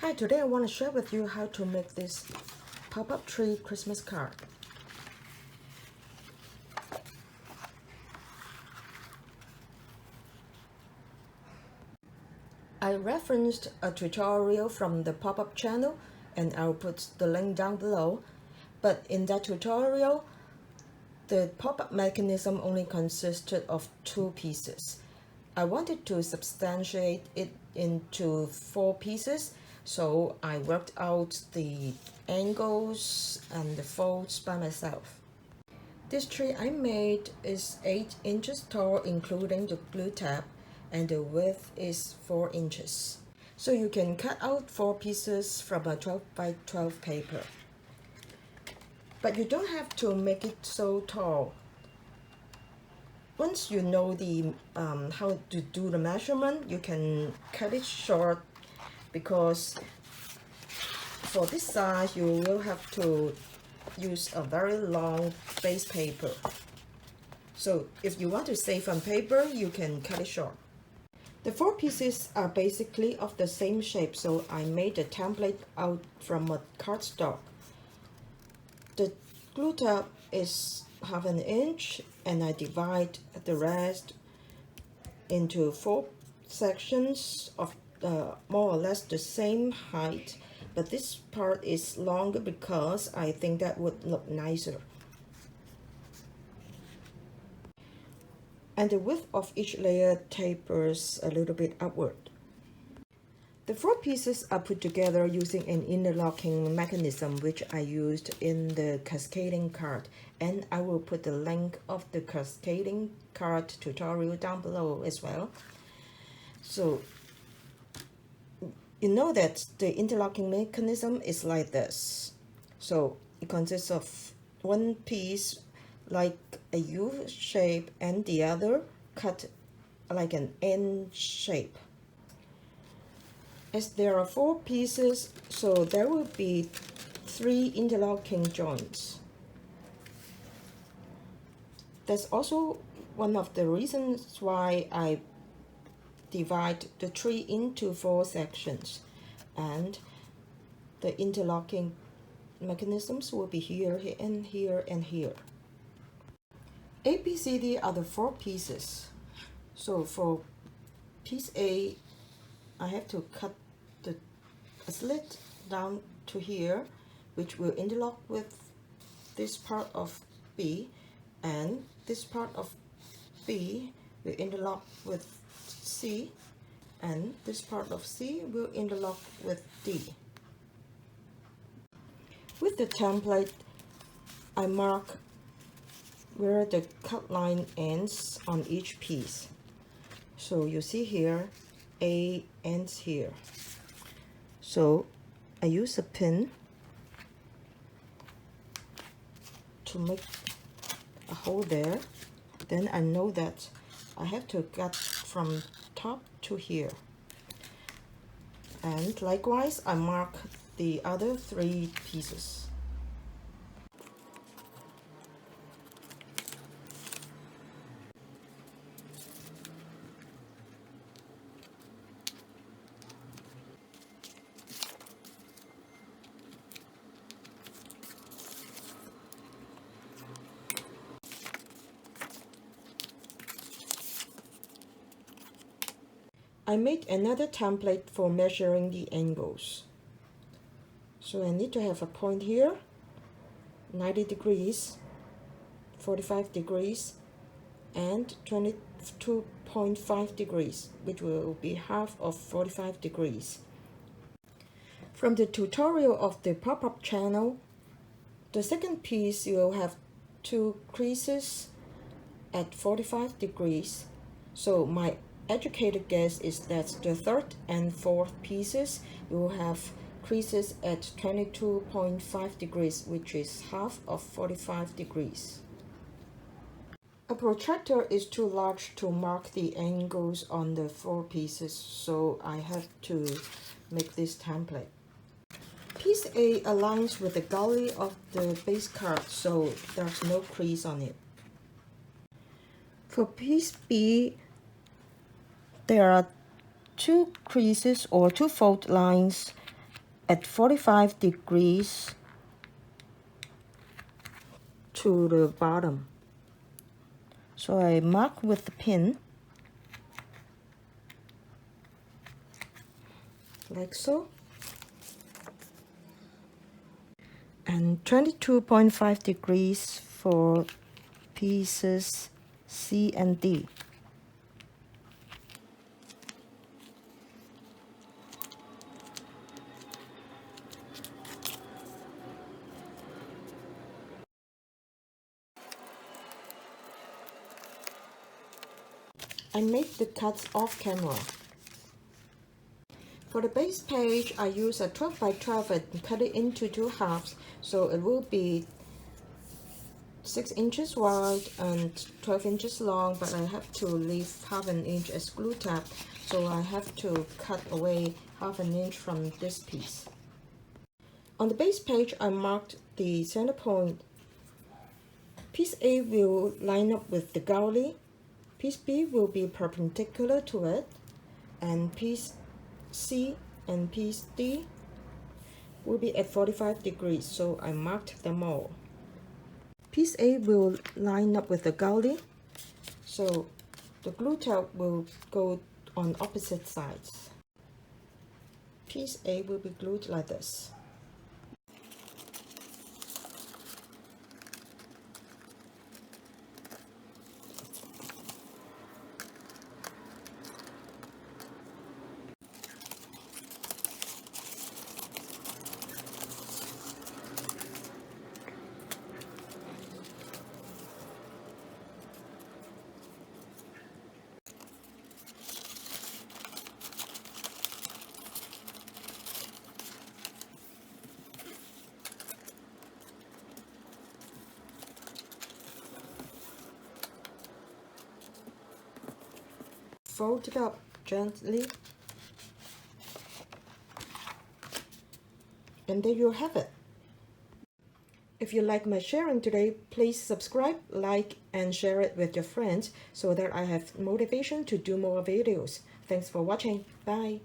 Hi, today I want to share with you how to make this pop-up tree Christmas card. I referenced a tutorial from the pop-up channel and I'll put the link down below. But in that tutorial, the pop-up mechanism only consisted of 2 pieces. I wanted to substantiate it into 4 pieces, so I worked out the angles and the folds by myself. This tree I made is 8 inches tall, including the glue tab, and the width is 4 inches. So you can cut out 4 pieces from a 12 by 12 paper. But you don't have to make it so tall. Once you know the how to do the measurement, you can cut it short, because for this size you will have to use a very long base paper. So if you want to save on paper, you can cut it short. The 4 pieces are basically of the same shape, so I made a template out from a cardstock. The glue tab is 1/2 inch, and I divide the rest into 4 sections of more or less the same height, but this part is longer because I think that would look nicer. And the width of each layer tapers a little bit upward. The 4 pieces are put together using an interlocking mechanism, which I used in the cascading card, and I will put the link of the cascading card tutorial down below as well. So you know that the interlocking mechanism is like this. So it consists of 1 piece like a U shape and the other cut like an N shape. As there are 4 pieces, so there will be 3 interlocking joints. That's also one of the reasons why I divide the tree into 4 sections, and the interlocking mechanisms will be here, and here, and here. A, B, C, D are the 4 pieces. So for piece A, I have to cut a slit down to here, which will interlock with this part of B, and this part of B will interlock with C, and this part of C will interlock with D. With the template, I mark where the cut line ends on each piece. So you see here, A ends here. So I use a pin to make a hole there. Then I know that I have to cut from top to here. And likewise, I mark the other 3 pieces. I made another template for measuring the angles. So I need to have a point here, 90 degrees, 45 degrees, and 22.5 degrees, which will be half of 45 degrees. From the tutorial of the pop-up channel, the second piece you will have 2 creases at 45 degrees. So my educated guess is that the 3rd and 4th pieces will have creases at 22.5 degrees, which is half of 45 degrees. A protractor is too large to mark the angles on the 4 pieces, so I have to make this template. Piece A aligns with the gully of the base card, so there's no crease on it. For piece B, there are 2 creases or 2 fold lines at 45 degrees to the bottom. So I mark with the pin, like so. And 22.5 degrees for pieces C and D. I make the cuts off camera. For the base page, I use a 12 by 12 and cut it into 2 halves, so it will be 6 inches wide and 12 inches long, but I have to leave half an inch as glue tab, so I have to cut away half an inch from this piece. On the base page, I marked the center point. Piece A will line up with the goulie, piece B will be perpendicular to it, and piece C and piece D will be at 45 degrees, so I marked them all. Piece A will line up with the goulie, so the glue tab will go on opposite sides. Piece A will be glued like this. Fold it up gently, and there you have it. If you like my sharing today, please subscribe, like, and share it with your friends so that I have motivation to do more videos. Thanks for watching. Bye.